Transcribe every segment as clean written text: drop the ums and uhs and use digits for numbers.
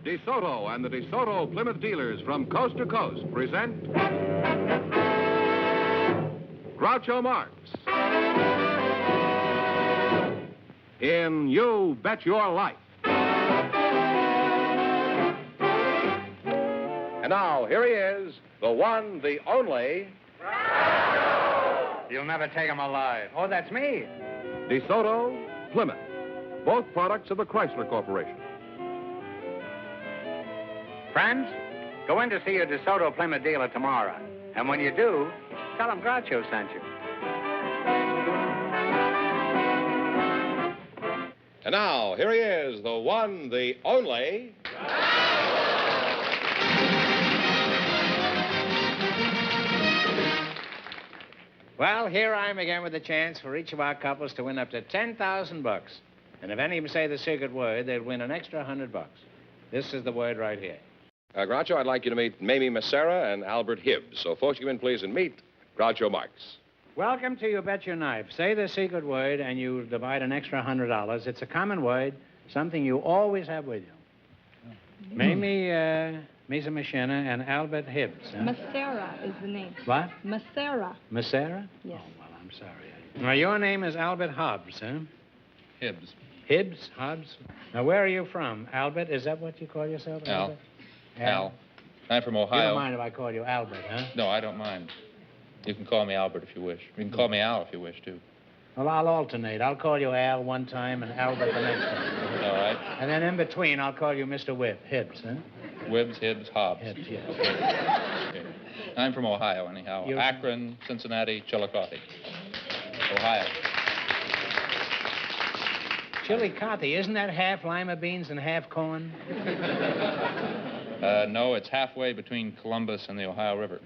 DeSoto and the DeSoto Plymouth dealers from coast to coast present Groucho Marx in You Bet Your Life. And now, here he is, the one, the only... You'll never take him alive. Oh, that's me. DeSoto, Plymouth, both products of the Chrysler Corporation. Friends, go in to see your DeSoto Plymouth dealer tomorrow. And when you do, tell him Groucho sent you. And now, here he is, the one, the only... Well, here I am again with a chance for each of our couples to win up to $10,000. And if any of them say the secret word, they'll win an extra $100. This is the word right here. Groucho, I'd like you to meet Mamie Macera and Albert Hibbs. So, folks, you in, please, and meet Groucho Marx. Welcome to You Bet Your Knife. Say the secret word, and you divide an extra $100. It's a common word, something you always have with you. Mamie Macera and Albert Hibbs. Huh? Macera is the name. What? Macera. Macera? Yes. Oh, well, I'm sorry. Now, your name is Albert Hobbs, huh? Hibbs. Hibbs? Hobbs? Now, where are you from? Albert? Is that what you call yourself? Al. Albert? Al. I'm from Ohio. You don't mind if I call you Albert, huh? No, I don't mind. You can call me Albert if you wish. You can call me Al if you wish, too. Well, I'll alternate. I'll call you Al one time and Albert the next time. All right. And then in between, I'll call you Mr. Hibbs, huh? Wibbs, Hibbs, Hobbs. Hibbs, yes. Okay. I'm from Ohio, anyhow. You- Akron, Cincinnati, Chillicothe. Ohio. Chillicothe, isn't that half lima beans and half corn? No, it's halfway between Columbus and the Ohio River.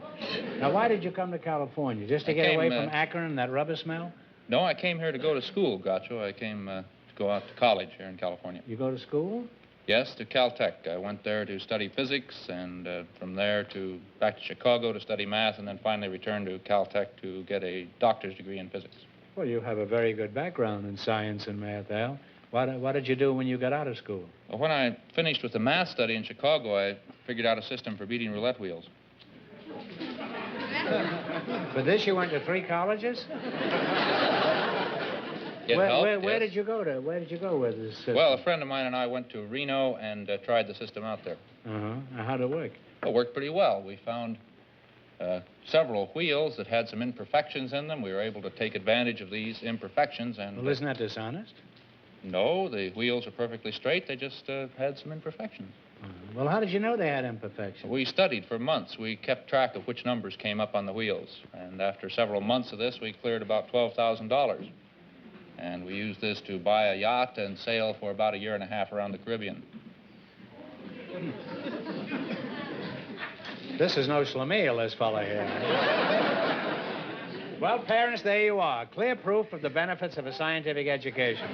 Now, why did you come to California? Just to I get came, away from Akron and that rubber smell? No, I came here to go to school, Groucho. I came to go out to college here in California. You go to school? Yes, to Caltech. I went there to study physics, and from there back to Chicago to study math, and then finally returned to Caltech to get a doctor's degree in physics. Well, you have a very good background in science and math, Al. What did you do when you got out of school? Well, when I finished with the math study in Chicago, I figured out a system for beating roulette wheels. For this, you went to 3 colleges? Where did you go to? Where did you go with this system? Well, a friend of mine and I went to Reno and tried the system out there. Uh-huh. How'd it work? It worked pretty well. We found several wheels that had some imperfections in them. We were able to take advantage of these imperfections and... Well, isn't that dishonest? No, the wheels are perfectly straight. They just had some imperfections. Well, how did you know they had imperfections? We studied for months. We kept track of which numbers came up on the wheels. And after several months of this, we cleared about $12,000. And we used this to buy a yacht and sail for about 1.5 years around the Caribbean. This is no schlemiel, this fella here. Well, parents, there you are. Clear proof of the benefits of a scientific education.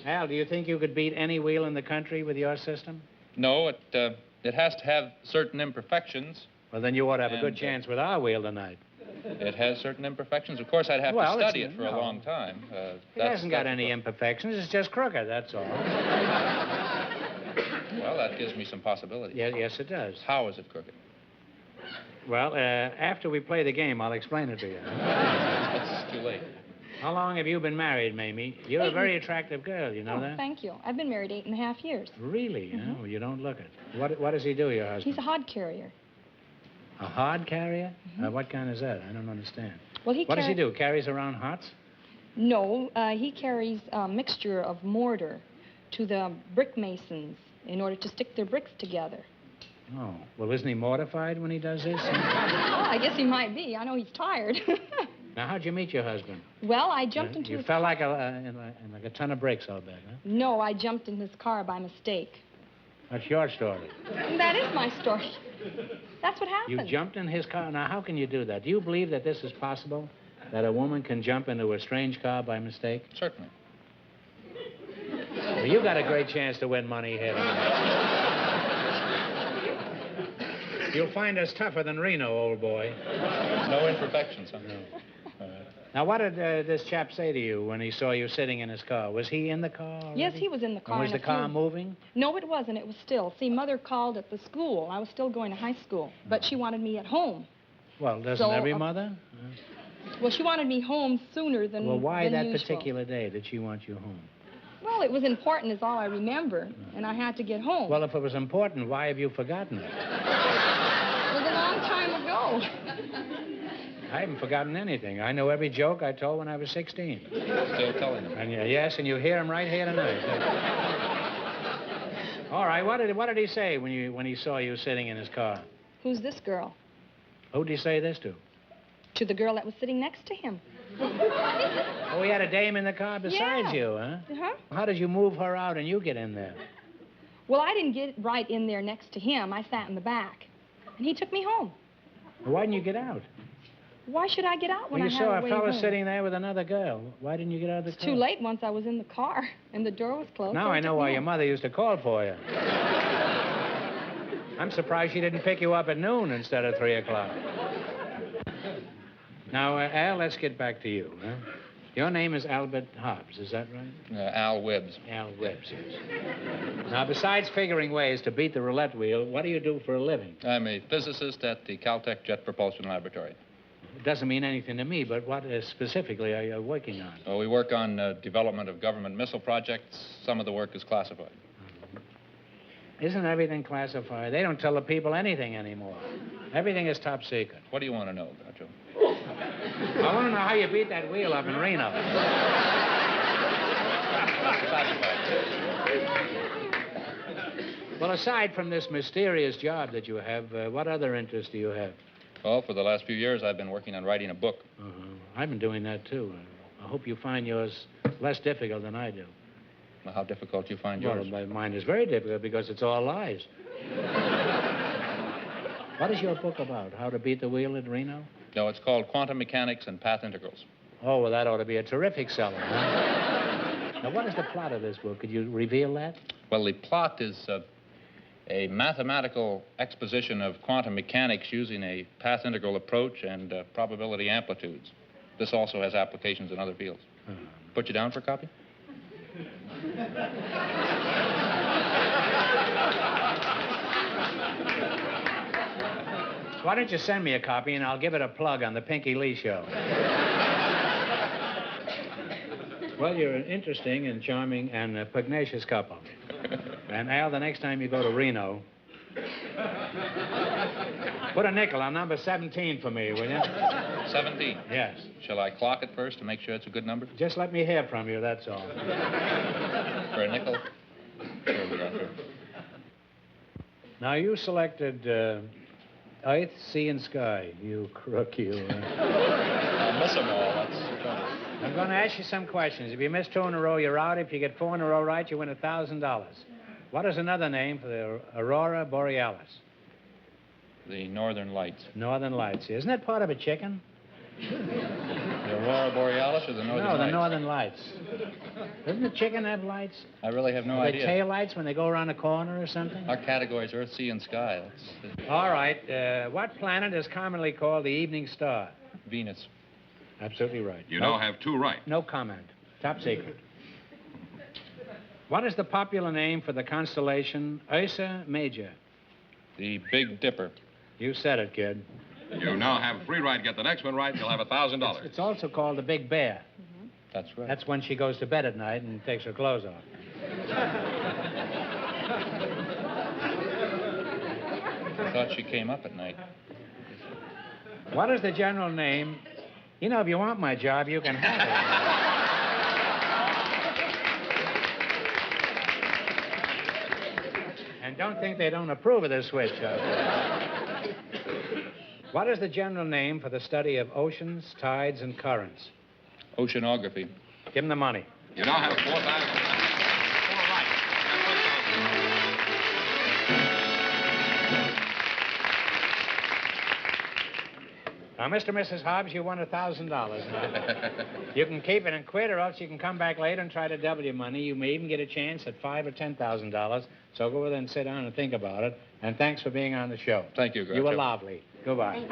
Al, do you think you could beat any wheel in the country with your system? No, it has to have certain imperfections. Well, then you ought to have a good chance with our wheel tonight. It has certain imperfections. Of course, I'd have to study it for a long time. It hasn't got any imperfections. It's just crooked, that's all. Well, that gives me some possibilities. Yes, it does. How is it crooked? Well, after we play the game, I'll explain it to you. It's too late. How long have you been married, Mamie? You're a very attractive girl, you know that? Thank you. I've been married 8.5 years. Really? Mm-hmm. No, you don't look it. What does he do, your husband? He's a hod carrier. A hod carrier? What kind is that? I don't understand. Well, what does he do? Carries around hots? No, he carries a mixture of mortar to the brick masons in order to stick their bricks together. Oh, well, isn't he mortified when he does this? Oh, I guess he might be. I know he's tired. Now, how'd you meet your husband? Well, I jumped into You his fell like a ton of bricks, I'll bet, huh? No, I jumped in his car by mistake. That's your story. That is my story. That's what happened. You jumped in his car? Now, how can you do that? Do you believe that this is possible? That a woman can jump into a strange car by mistake? Certainly. Well, you got a great chance to win money here tonight. You'll find us tougher than Reno, old boy. No imperfections, huh? No. Now, what did this chap say to you when he saw you sitting in his car? Was he in the car already? Yes, he was in the car. And was the car moving? No, it wasn't. It was still. See, Mother called at the school. I was still going to high school, but she wanted me at home. Well, doesn't every mother? Well, she wanted me home sooner than Well, why that usual. particular day did she want you home? Well, it was important is all I remember, and I had to get home. Well, if it was important, why have you forgotten it? It was a long time ago. I haven't forgotten anything. I know every joke I told when I was 16. Still telling them. And yes, and you hear him right here tonight. All right, what did he say when he saw you sitting in his car? Who's this girl? Who'd he say this to? To the girl that was sitting next to him. Oh, he had a dame in the car besides you, huh? Uh-huh. How did you move her out and you get in there? Well, I didn't get right in there next to him. I sat in the back. And he took me home. Well, why didn't you get out? Why should I get out when Well, I you had saw a a way fellow home? sitting there with another girl. Why didn't you get out of the car? It's too late once I was in the car, and the door was closed. Now so I he know took why me your home. mother used to call for you. I'm surprised she didn't pick you up at noon instead of 3 o'clock. Now, Al, let's get back to you. Huh? Your name is Albert Hibbs, is that right? Al Hibbs. Al Hibbs, yes. Now, besides figuring ways to beat the roulette wheel, what do you do for a living? I'm a physicist at the Caltech Jet Propulsion Laboratory. It doesn't mean anything to me, but what specifically are you working on? Well, we work on development of government missile projects. Some of the work is classified. Isn't everything classified? They don't tell the people anything anymore. Everything is top secret. What do you want to know, Groucho? I want to know how you beat that wheel up in Reno. Well, aside from this mysterious job that you have, what other interests do you have? Well, for the last few years, I've been working on writing a book. I've been doing that, too. I hope you find yours less difficult than I do. Well, how difficult you find yours? Well, mine is very difficult because it's all lies. What is your book about? How to beat the wheel at Reno? No, it's called Quantum Mechanics and Path Integrals. Oh, well, that ought to be a terrific seller, huh? Now, what is the plot of this book? Could you reveal that? Well, the plot is a mathematical exposition of quantum mechanics using a path integral approach and probability amplitudes. This also has applications in other fields. Put you down for a copy? Why don't you send me a copy and I'll give it a plug on the Pinky Lee Show? Well, you're an interesting and charming and pugnacious couple. And, Al, the next time you go to Reno, put a nickel on number 17 for me, will you? 17? Yes. Shall I clock it first to make sure it's a good number? Just let me hear from you, that's all. For a nickel? Here we go, sir. Now, you selected Earth, Sea, and Sky. You crook, you. I'll miss them all. That's the trouble. I'm going to ask you some questions. If you miss 2 in a row, you're out. If you get 4 in a row right, you win $1,000. What is another name for the Aurora Borealis? The Northern Lights. Northern Lights. Isn't that part of a chicken? The Aurora Borealis or the Northern Lights? No, the Northern Lights. Doesn't the chicken have lights? I really have no Are they idea. tail lights when they go around a corner or something? Our category is Earth, Sea, and Sky. That's All right. What planet is commonly called the evening star? Venus. Absolutely right. You now have 2 right. No comment. Top secret. What is the popular name for the constellation Ursa Major? The Big Dipper. You said it, kid. You now have 3 right. Get the next one right, you'll have $1,000. It's also called the Big Bear. That's right. That's when she goes to bed at night and takes her clothes off. I thought she came up at night. What is the general name? You know, if you want my job, you can have it. And don't think they don't approve of this switch. What is the general name for the study of oceans, tides, and currents? Oceanography. Give him the money. You now have 4,000. 4 right. Now, Mr. and Mrs. Hobbs, you won $1,000. You can keep it and quit, or else you can come back later and try to double your money. You may even get a chance at $5,000 or $10,000. So go over there and sit down and think about it. And thanks for being on the show. Thank you, Groucho. You were lovely. Goodbye.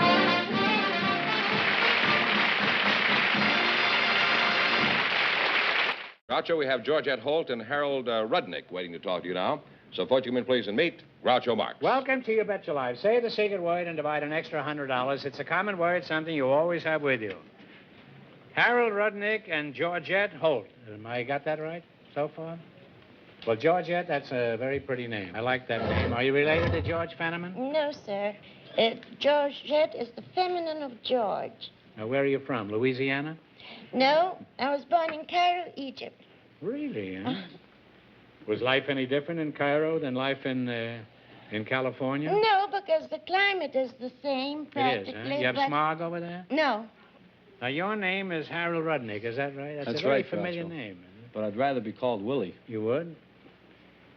Groucho, we have Georgette Holt and Harold Rudnick waiting to talk to you now. So, folks, you come in, please, and meet Groucho Marx. Welcome to You Bet Your Life. Say the secret word and divide an extra $100. It's a common word, something you always have with you. Harold Rudnick and Georgette Holt. Am I got that right so far? Well, Georgette, that's a very pretty name. I like that name. Are you related to George Fenneman? No, sir. Georgette is the feminine of George. Now, where are you from? Louisiana? No, I was born in Cairo, Egypt. Really, huh? Was life any different in Cairo than life in California? No, because the climate is the same, practically. It is, huh? You have smog over there? No. Now, your name is Harold Rudnick, is that right? That's a very familiar name. But I'd rather be called Willie. You would?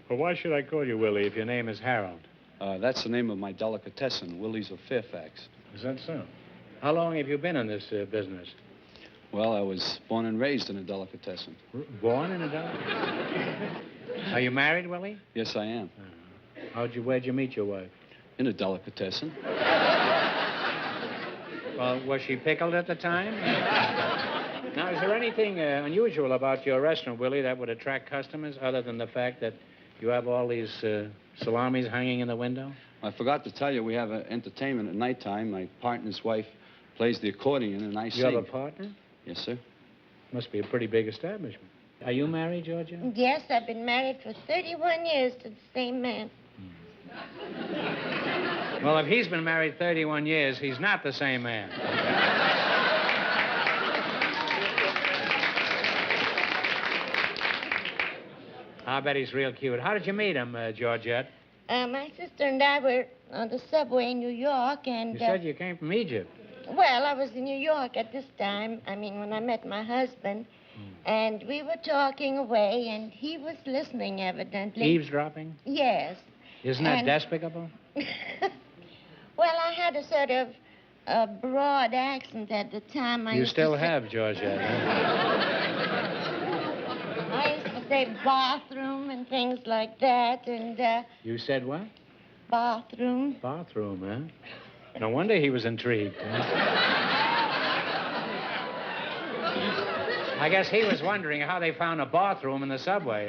Well, why should I call you Willie if your name is Harold? That's the name of my delicatessen, Willie's of Fairfax. Is that so? How long have you been in this business? Well, I was born and raised in a delicatessen. Born in a delicatessen? Are you married, Willie? Yes, I am. Where'd you meet your wife? In a delicatessen. Well, was she pickled at the time? Now, is there anything unusual about your restaurant, Willie, that would attract customers other than the fact that you have all these salamis hanging in the window? I forgot to tell you, we have an entertainment at nighttime. My partner's wife plays the accordion, and I sing. You have a partner? Yes, sir. Must be a pretty big establishment. Are you married, Georgia? Yes, I've been married for 31 years to the same man. Well, if he's been married 31 years, he's not the same man. I bet he's real cute. How did you meet him, Georgette? My sister and I were on the subway in New York, and... You said you came from Egypt. Well, I was in New York at this time. I mean, when I met my husband. And we were talking away, and he was listening, evidently. Eavesdropping? Yes. Isn't that despicable? Well, I had a sort of a broad accent at the time. You still have, Georgette, I used to say bathroom and things like that, and... You said what? Bathroom. Bathroom, huh? No wonder he was intrigued. I guess he was wondering how they found a bathroom in the subway.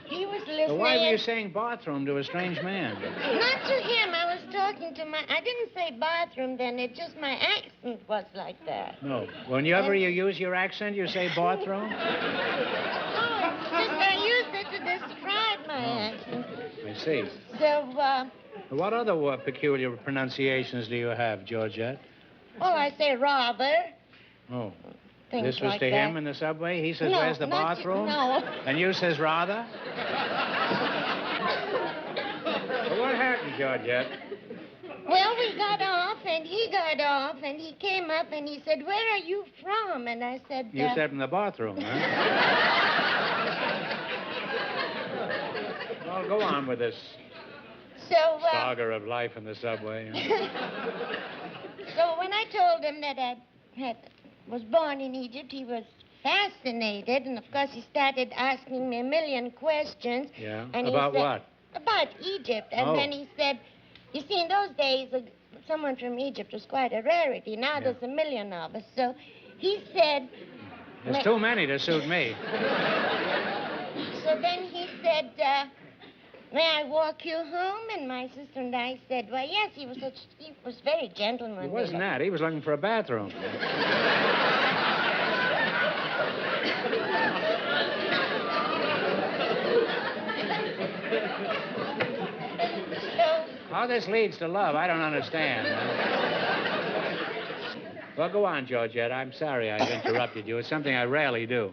He was listening. So why were you saying bathroom to a strange man? Not to him. I was talking to my... I didn't say bathroom then. It just my accent was like that. No. Whenever you use your accent, you say bathroom? Oh, it's just I used it to describe my accent. I see. So, What other peculiar pronunciations do you have, Georgette? well, I say rather. Oh. Things This was like to that. him in the subway? He says, No, where's the not bathroom? no. And you says, rather? Well, what happened, Georgette? Well, we got off, and he got off, and he came up, and he said, where are you from? And I said... You said from the bathroom, huh? Well, go on with this So, saga of life in the subway. So when I told him that I was born in Egypt, he was fascinated, and of course he started asking me a million questions. Yeah? And he About said- what? About Egypt. And Oh. then he said, you see, in those days, someone from Egypt was quite a rarity. Now Yeah. there's a million of us. So he said... There's too many to suit me. So then he said, may I walk you home? And my sister and I said, well, yes, he was very gentlemanly. It wasn't that. He was looking for a bathroom. How this leads to love, I don't understand. Well, go on, Georgette. I'm sorry I've interrupted you. It's something I rarely do.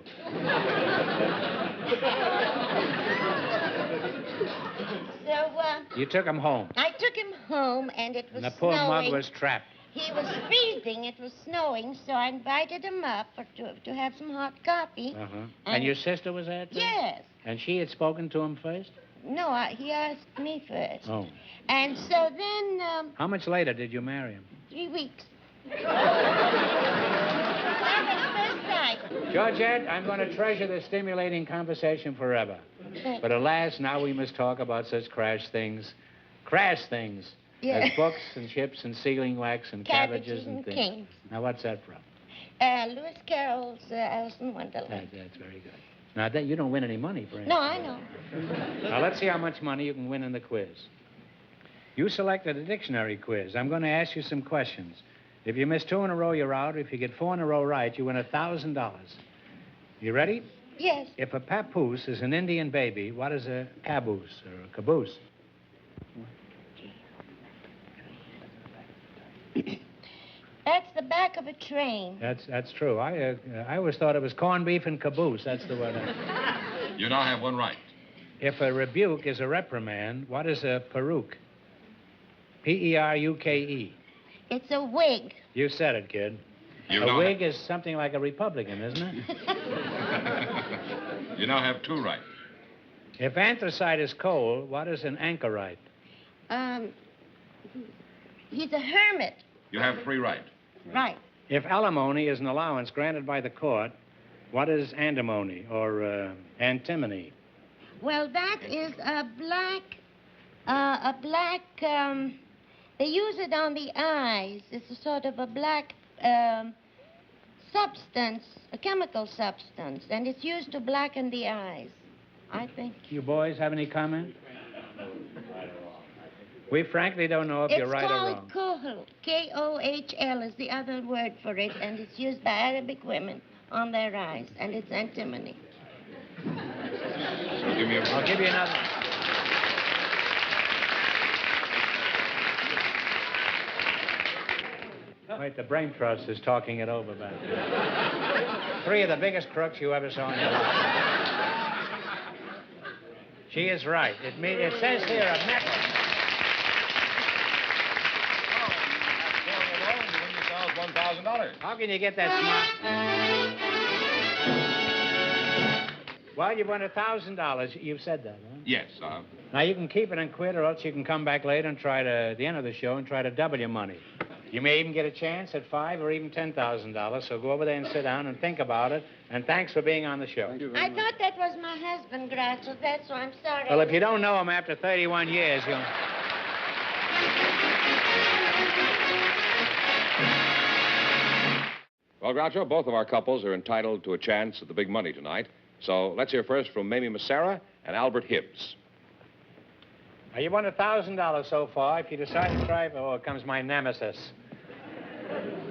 So, You took him home, I took him home, and it was and the poor snowing. mug was trapped. He was freezing. It was snowing, so I invited him up to have some hot coffee. Uh-huh. And your sister was there, too? Yes. And she had spoken to him first? No, he asked me first. Oh. And so then, How much later did you marry him? 3 weeks. That was first sight. Georgette, I'm going to treasure this stimulating conversation forever. But alas, now we must talk about such crash things Yeah. as books and chips and sealing wax and cabbages and things. Kings. Now, what's that from? Lewis Carroll's Alice in Wonderland. That's very good. Now, you don't win any money for anything. No, I know. Now, let's see how much money you can win in the quiz. You selected a dictionary quiz. I'm going to ask you some questions. If you miss 2 in a row, you're out. If you get 4 in a row right, you win $1,000. You ready? Yes. If a papoose is an Indian baby, what is a caboose or a caboose? That's the back of a train. That's true. I always thought it was corned beef and caboose. That's the word. You now have one right. If a rebuke is a reprimand, what is a peruke? P-E-R-U-K-E. It's a wig. You said it, kid. A wig is something like a Republican, isn't it? You now have 2 right. If anthracite is coal, what is an anchorite? He's a hermit. You have 3 right. Right. If alimony is an allowance granted by the court, what is antimony or antimony? Well, that is they use it on the eyes. It's a sort of a black substance, a chemical substance, and it's used to blacken the eyes, I think. You boys have any comment? We frankly don't know if you're right or wrong. It's called kohl. K-O-H-L is the other word for it, and it's used by Arabic women on their eyes, and it's antimony. I'll give you another. Wait, the brain trust is talking it over back there. 3 of the biggest crooks you ever saw in your life. She is right. It says here a metal. $1,000. How can you get that smart? Well, you won $1,000. You've said that, huh? Yes, Now, you can keep it and quit, or else you can come back later and try to, at the end of the show, and try to double your money. You may even get a chance at $5,000 or even $10,000, so go over there and sit down and think about it, and thanks for being on the show. Thank you very I much. thought that was my husband, Groucho. That's why I'm sorry. Well, if you don't know him after 31 years, you'll... Well, Groucho, both of our couples are entitled to a chance at the big money tonight. So let's hear first from Mamie Massera and Albert Hibbs. Now, you won $1,000 so far. If you decide to try for... Oh, here comes my nemesis.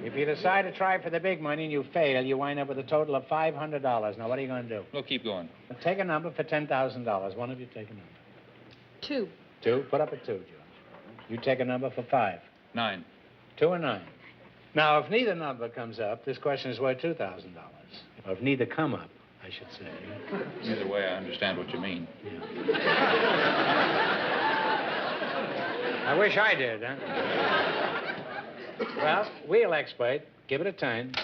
If you decide to try for the big money and you fail, you wind up with a total of $500. Now, what are you going to do? We'll keep going. Take a number for $10,000. One of you take a number. 2. 2? Put up a 2, George. You take a number for 5. 9. 2 and 9. Now, if neither number comes up, this question is worth $2,000. Or if neither come up, I should say. Either way, I understand what you mean. I wish I did, huh? Well, we'll exploit. Give it a turn.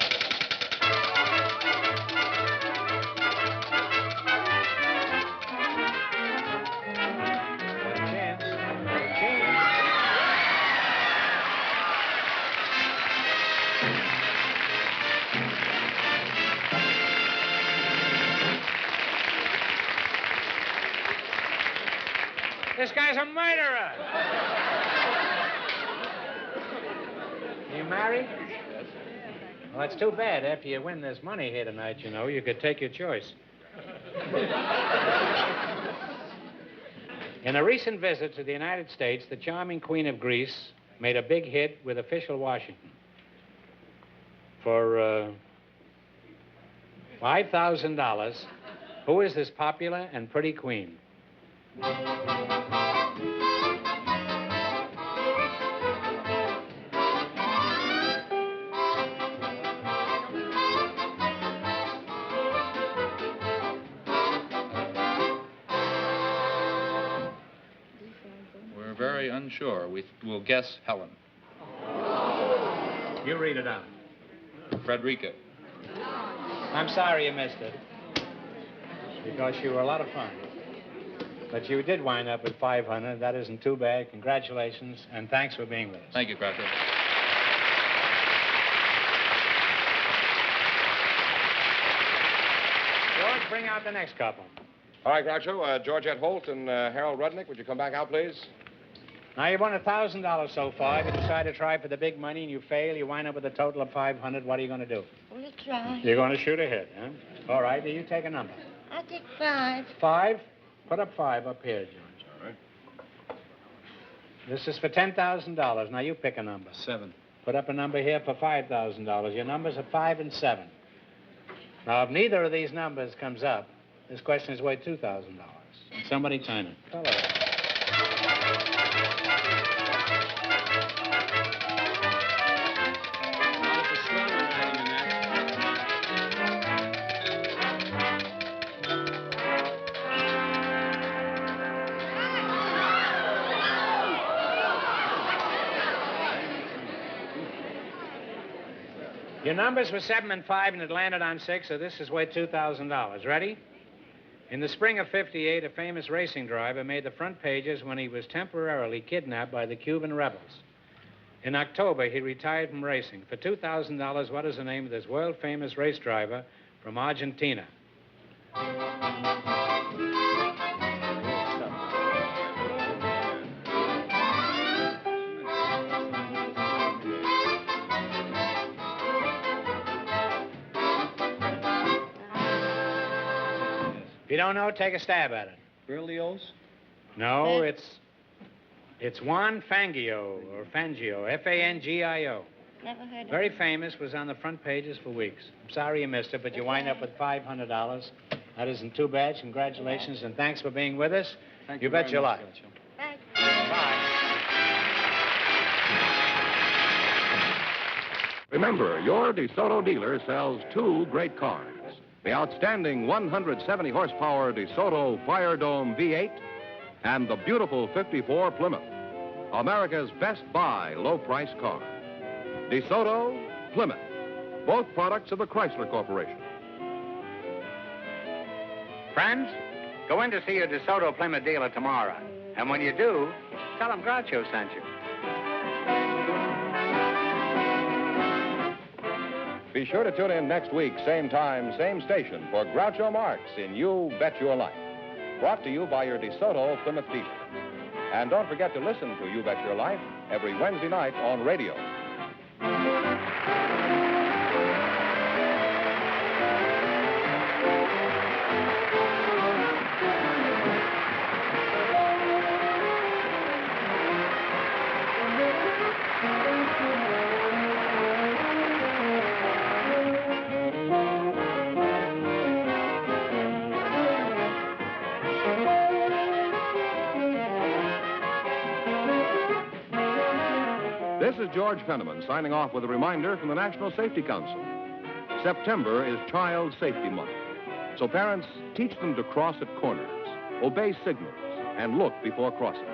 This guy's a murderer. You married? Yes. Well, that's too bad. After you win this money here tonight, you know, you could take your choice. In a recent visit to the United States, the charming Queen of Greece made a big hit with official Washington. For $5,000, who is this popular and pretty queen? We're very unsure. We'll guess Helen. You read it out. Frederica. I'm sorry you missed it. Because you were a lot of fun. But you did wind up with $500. That isn't too bad. Congratulations, and thanks for being with us. Thank you, Groucho. George, bring out the next couple. All right, Groucho, Georgette Holt and Harold Rudnick, would you come back out, please? Now, you won $1,000 so far. If you decide to try for the big money and you fail, you wind up with a total of $500. What are you going to do? We'll try. You're going to shoot ahead, huh? All right, you take a number. I'll take 5. 5? Put up 5 up here, George. All right. This is for $10,000. Now, you pick a number. 7. Put up a number here for $5,000. Your numbers are 5 and 7. Now, if neither of these numbers comes up, this question is worth $2,000. Somebody turn it. Hello. Your numbers were 7 and 5, and it landed on 6, so this is worth $2,000. Ready? In the spring of '58, a famous racing driver made the front pages when he was temporarily kidnapped by the Cuban rebels. In October, he retired from racing. For $2,000, what is the name of this world-famous race driver from Argentina? If you don't know, take a stab at it. Berlioz? No, it's Juan Fangio, or Fangio, F-A-N-G-I-O. Never heard of Very it. famous, was on the front pages for weeks. I'm sorry you missed it, but you wind up with $500. That isn't too bad. Congratulations, and thanks for being with us. Thank You very bet your much, life. Groucho. Bye. Bye. Remember, your DeSoto dealer sells 2 great cars. The outstanding 170 horsepower DeSoto Fire Dome V8 and the beautiful 54 Plymouth. America's best buy low-price car. DeSoto, Plymouth. Both products of the Chrysler Corporation. Friends, go in to see your DeSoto Plymouth dealer tomorrow. And when you do, tell him Groucho sent you. Be sure to tune in next week, same time, same station, for Groucho Marx in You Bet Your Life. Brought to you by your DeSoto Plymouth dealer. And don't forget to listen to You Bet Your Life every Wednesday night on radio. This is George Fenneman signing off with a reminder from the National Safety Council. September is Child Safety Month. So parents, teach them to cross at corners, obey signals, and look before crossing.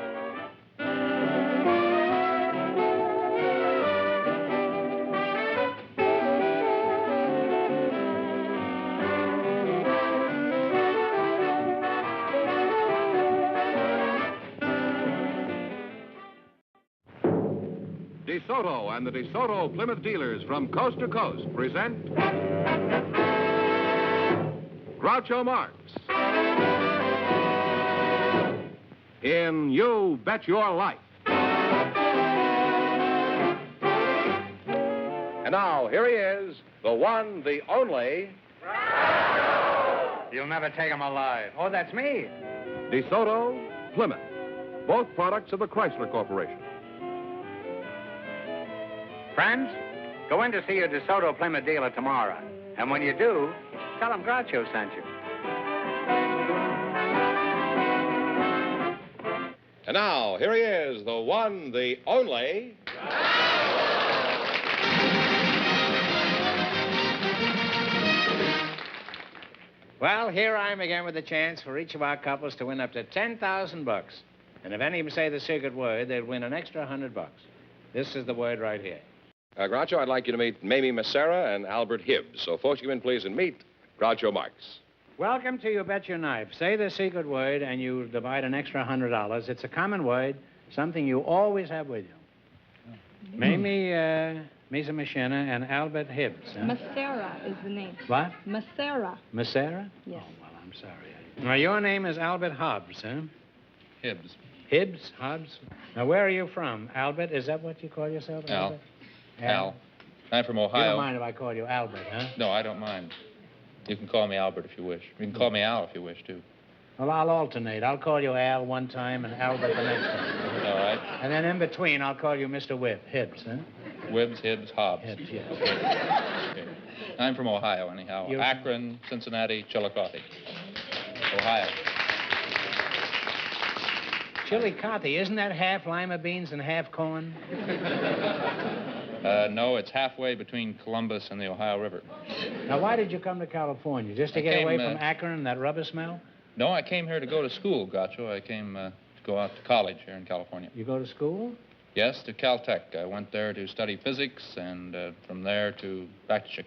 DeSoto and the DeSoto Plymouth dealers from coast to coast present Groucho Marx in You Bet Your Life. And now, here he is, the one, the only, You'll never take him alive. Oh, that's me. DeSoto, Plymouth. Both products of the Chrysler Corporation. Friends, go in to see your DeSoto Plymouth dealer tomorrow. And when you do, tell him Groucho sent you. And now, here he is, the one, the only, Well, here I am again with a chance for each of our couples to win up to $10,000. And if any of them say the secret word, they'll win an extra $100. This is the word right here. Groucho, I'd like you to meet Mamie Massera and Albert Hibbs. So, folks, you in, please, and meet Groucho Marx. Welcome to You Bet Your Knife. Say the secret word, and you divide an extra $100. It's a common word, something you always have with you. Mamie Mishina and Albert Hibbs. Huh? Massera is the name. What? Massera. Massera? Yes. Oh, well, I'm sorry. Now, your name is Albert Hobbs, huh? Hibbs. Hibbs? Hobbs? Now, where are you from? Albert? Is that what you call yourself, Albert? Al. I'm from You Ohio. don't mind if I call you Albert, huh? No, I don't mind. You can call me Albert if you wish. You can call me Al if you wish, too. Well, I'll alternate. I'll call you Al one time and Albert the next time. All right. And then in between, I'll call you Mr. Hibbs, huh? Wibbs, Hibbs, Hobbs. Hibbs, yes. Okay. I'm from Ohio, anyhow. You- Akron, Cincinnati, Chillicothe. Ohio. Chillicothe, isn't that half lima beans and half corn? No, it's halfway between Columbus and the Ohio River. Now, why did you come to California? Just to I get came, away from Akron and that rubber smell? No, I came here to go to school, Groucho. I came to go out to college here in California. You go to school? Yes, to Caltech. I went there to study physics, and from there back to Chicago.